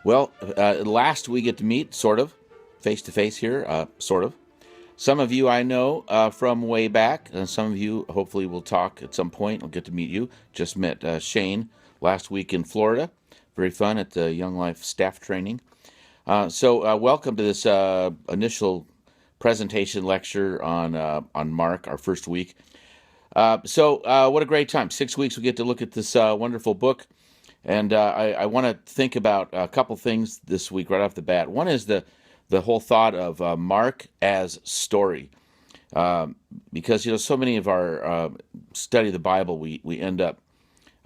Well, last we get to meet, sort of, face to face here, sort of. Some of you I know from way back, and some of you hopefully will talk at some point. I'll get to meet you. Just met Shane last week in Florida. Very fun at the Young Life staff training. So, welcome to this initial presentation lecture on Mark, our first week. What a great time! 6 weeks we get to look at this wonderful book. And I want to think about a couple things this week right off the bat. One is the whole thought of Mark as story, because so many of our study of the Bible we end up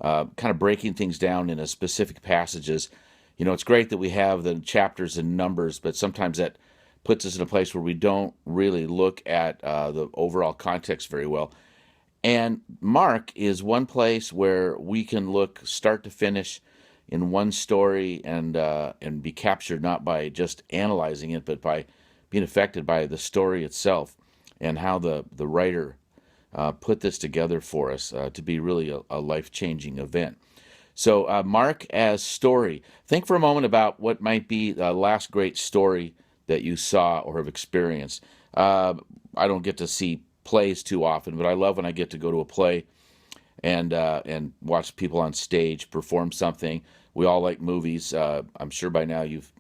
kind of breaking things down into specific passages. It's great that we have the chapters and numbers, but sometimes that puts us in a place where we don't really look at the overall context very well. And Mark is one place where we can look start to finish in one story and be captured not by just analyzing it, but by being affected by the story itself and how the writer put this together for us to be really a life-changing event. So, Mark as story. Think for a moment about what might be the last great story that you saw or have experienced. I don't get to see plays too often, but I love when I get to go to a play and watch people on stage perform something. We all like movies. I'm sure by now you've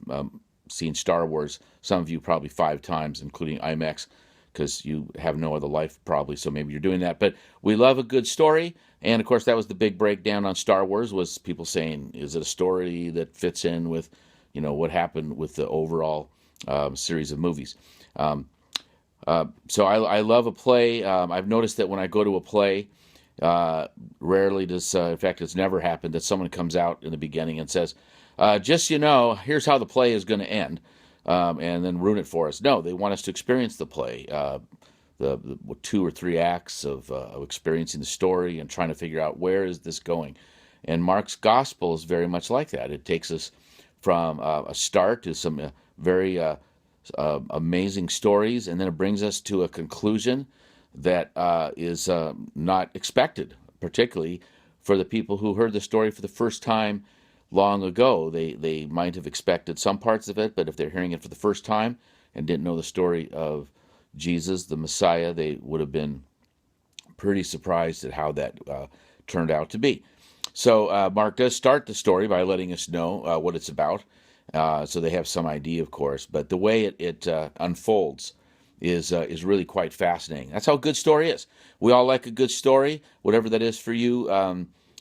seen Star Wars. Some of you probably 5 times, including IMAX, because you have no other life probably. So maybe you're doing that. But we love a good story, and of course that was the big breakdown on Star Wars. Was people saying, is it a story that fits in with, what happened with the overall series of movies? So I love a play. I've noticed that when I go to a play, rarely does, in fact, it's never happened that someone comes out in the beginning and says, just here's how the play is going to end, and then ruin it for us. No, they want us to experience the play, the 2 or 3 acts of experiencing the story and trying to figure out where is this going. And Mark's gospel is very much like that. It takes us from a start to some very amazing stories, and then it brings us to a conclusion that is not expected, particularly for the people who heard the story for the first time long ago. They might have expected some parts of it, but if they're hearing it for the first time and didn't know the story of Jesus, the Messiah, they would have been pretty surprised at how that turned out to be. So Mark does start the story by letting us know what it's about, so they have some idea, of course. But the way it unfolds is really quite fascinating. That's how a good story is. We all like a good story, whatever that is for you.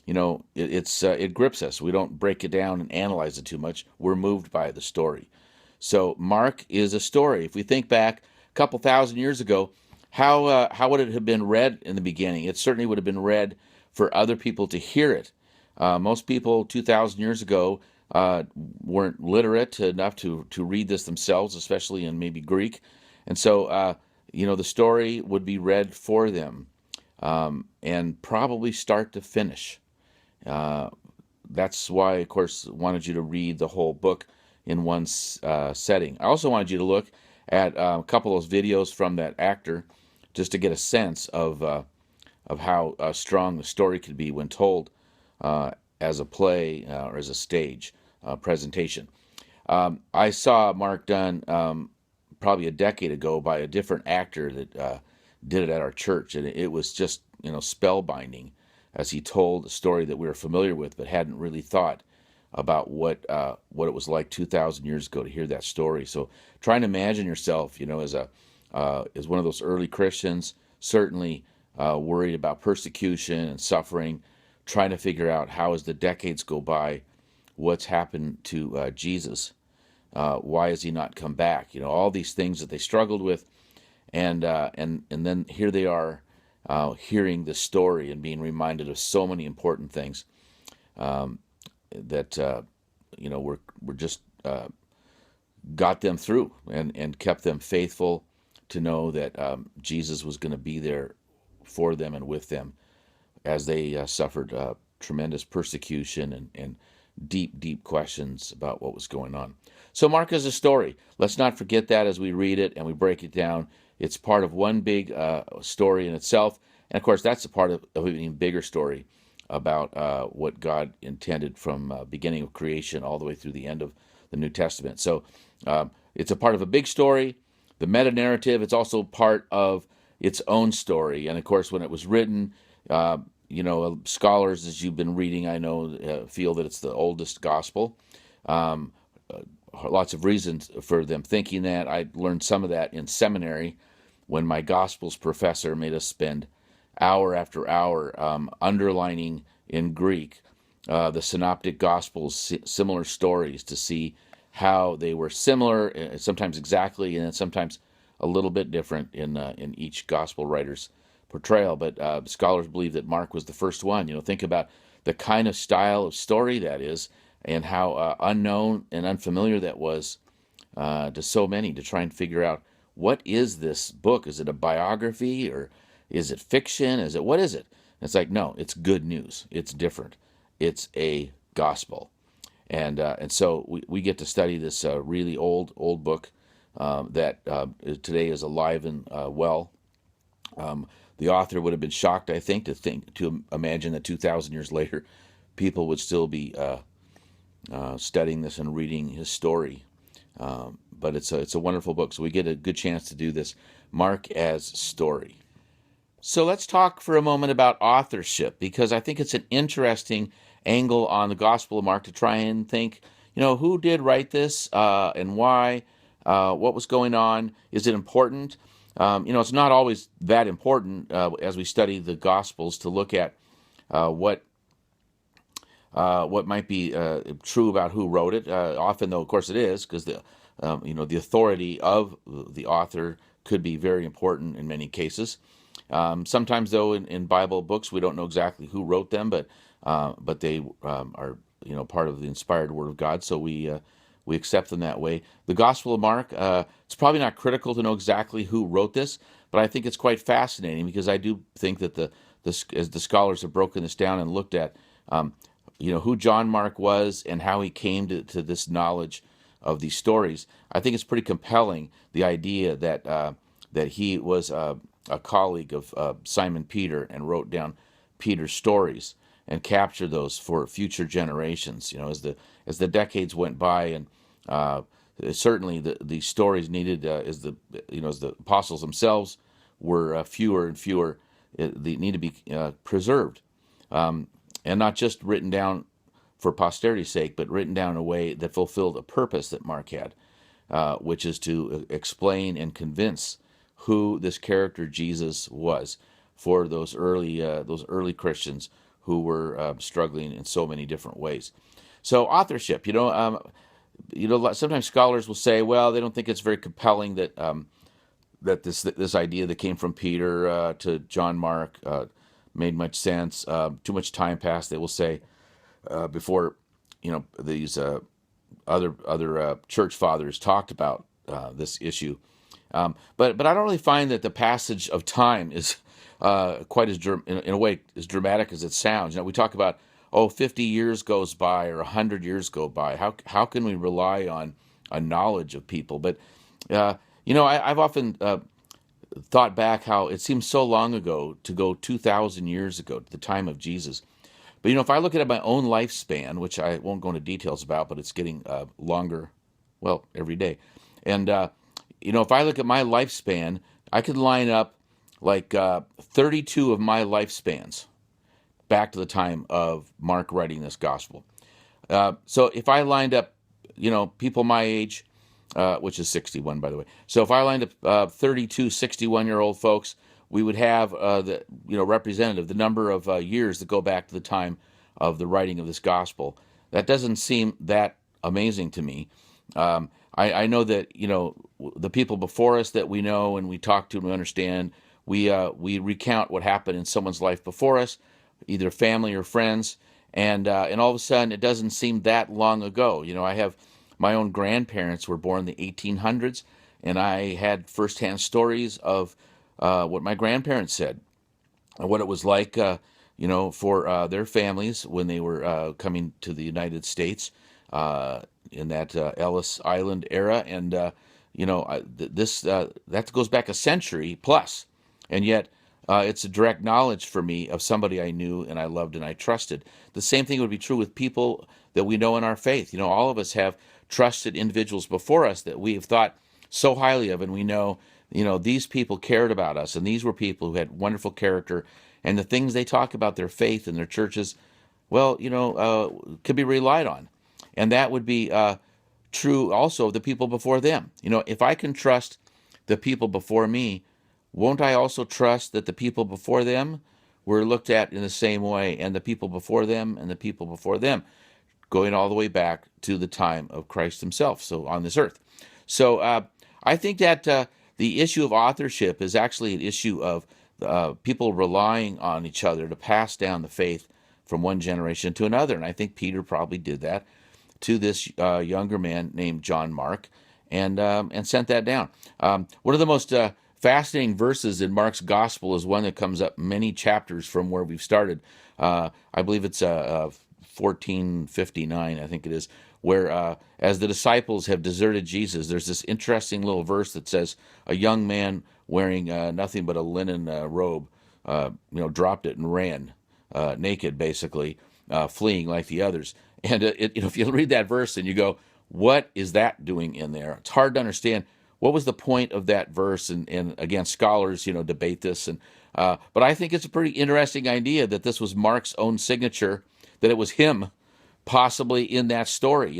It grips us. We don't break it down and analyze it too much. We're moved by the story. So Mark is a story. If we think back a couple thousand years ago, how would it have been read in the beginning? It certainly would have been read for other people to hear it. Most people 2,000 years ago weren't literate enough to read this themselves, especially in maybe Greek. And so, the story would be read for them, and probably start to finish. That's why, of course, wanted you to read the whole book in one setting. I also wanted you to look at a couple of those videos from that actor, just to get a sense of how strong the story could be when told as a play or as a stage presentation. I saw Mark done probably a decade ago by a different actor that did it at our church, and it was just spellbinding as he told a story that we were familiar with but hadn't really thought about what it was like 2,000 years ago to hear that story. So trying to imagine yourself, as one of those early Christians, certainly worried about persecution and suffering, trying to figure out how as the decades go by, what's happened to Jesus. Why has he not come back? All these things that they struggled with, and then here they are, hearing the story and being reminded of so many important things that were just got them through and kept them faithful to know that Jesus was going to be there for them and with them as they suffered tremendous persecution and deep, deep questions about what was going on. So Mark is a story. Let's not forget that as we read it and we break it down. It's part of one big story in itself. And of course, that's a part of an even bigger story about what God intended from beginning of creation all the way through the end of the New Testament. So it's a part of a big story. The meta narrative, it's also part of its own story. And of course, when it was written, scholars, as you've been reading, I know, feel that it's the oldest gospel. Um, Lots of reasons for them thinking that. I learned some of that in seminary when my Gospels professor made us spend hour after hour underlining in Greek the Synoptic Gospels, similar stories, to see how they were similar, sometimes exactly, and then sometimes a little bit different in each Gospel writer's portrayal. But scholars believe that Mark was the first one. Think about the kind of style of story that is, and how unknown and unfamiliar that was to so many, to try and figure out, what is this book? Is it a biography, or is it fiction? What is it? And it's like, no, it's good news. It's different. It's a gospel. And so we get to study this really old book that today is alive and well. The author would have been shocked, I think, to imagine that 2,000 years later, people would still be studying this and reading his story. But it's a wonderful book. So we get a good chance to do this. Mark as story. So let's talk for a moment about authorship, because I think it's an interesting angle on the Gospel of Mark to try and think, who did write this and why? What was going on? Is it important? It's not always that important as we study the Gospels to look at what might be true about who wrote it. Often, though, of course, it is, because the authority of the author could be very important in many cases. Sometimes, though, in Bible books, we don't know exactly who wrote them, but they are part of the inspired Word of God, so we accept them that way. The Gospel of Mark, it's probably not critical to know exactly who wrote this, but I think it's quite fascinating, because I do think that as the scholars have broken this down and looked at who John Mark was and how he came to this knowledge of these stories, I think it's pretty compelling, the idea that he was a colleague of Simon Peter and wrote down Peter's stories and captured those for future generations. As the decades went by, and certainly the stories needed as the apostles themselves were fewer and fewer, they need to be preserved, and not just written down for posterity's sake, but written down in a way that fulfilled a purpose that Mark had, which is to explain and convince who this character Jesus was for those early Christians who were struggling in so many different ways. So authorship, sometimes scholars will say, well, they don't think it's very compelling that that this idea that came from Peter to John Mark made much sense. Too much time passed, they will say, before these other church fathers talked about this issue. But I don't really find that the passage of time is quite as in a way as dramatic as it sounds. We talk about 50 years goes by or 100 years go by. How can we rely on a knowledge of people? But I've often thought back how it seems so long ago to go 2,000 years ago to the time of Jesus. But if I look at my own lifespan, which I won't go into details about, but it's getting longer, well, every day, and if I look at my lifespan, I could line up like 32 of my lifespans back to the time of Mark writing this gospel. So if I lined up, people my age, which is 61, by the way. So if I lined up 32 61-year-old folks, we would have representative, the number of years that go back to the time of the writing of this gospel. That doesn't seem that amazing to me. I know that the people before us that we know and we talk to and we understand, we recount what happened in someone's life before us, either family or friends, and all of a sudden it doesn't seem that long ago. I have my own grandparents were born in the 1800s, and I had firsthand stories of what my grandparents said, and what it was like, for their families when they were coming to the United States in that Ellis Island era, and this that goes back a century plus, and yet It's a direct knowledge for me of somebody I knew and I loved and I trusted. The same thing would be true with people that we know in our faith. You know, all of us have trusted individuals before us that we have thought so highly of, and we know, these people cared about us, and these were people who had wonderful character, and the things they talk about their faith and their churches, well, could be relied on. And that would be true also of the people before them. If I can trust the people before me, won't I also trust that the people before them were looked at in the same way, and the people before them and the people before them, going all the way back to the time of Christ himself, so on this earth. So I think that the issue of authorship is actually an issue of people relying on each other to pass down the faith from one generation to another. And I think Peter probably did that to this younger man named John Mark, and sent that down. One of the most fascinating verses in Mark's gospel is one that comes up many chapters from where we've started. I believe it's 1459, I think it is, where as the disciples have deserted Jesus, there's this interesting little verse that says, a young man wearing nothing but a linen robe, dropped it and ran, naked, basically, fleeing like the others. And if you read that verse and you go, what is that doing in there? It's hard to understand what was the point of that verse. And again, scholars, debate this. But I think it's a pretty interesting idea that this was Mark's own signature, that it was him possibly in that story.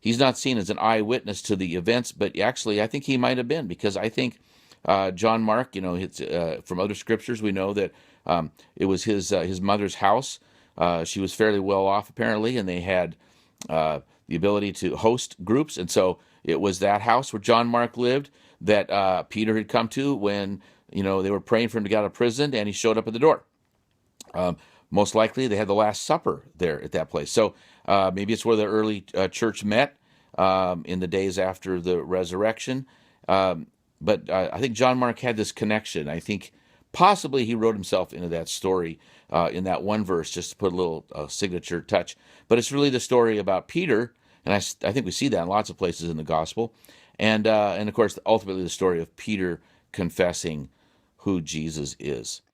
He's not seen as an eyewitness to the events, but actually I think he might have been, because I think John Mark, from other scriptures, we know that it was his mother's house. She was fairly well off, apparently, and they had the ability to host groups. And so it was that house where John Mark lived that Peter had come to when, they were praying for him to get out of prison, and he showed up at the door. Most likely they had the Last Supper there at that place. So maybe it's where the early church met in the days after the resurrection. But I think John Mark had this connection. I think possibly he wrote himself into that story in that one verse, just to put a little signature touch. But it's really the story about Peter, and I think we see that in lots of places in the gospel. And of course, ultimately the story of Peter confessing who Jesus is.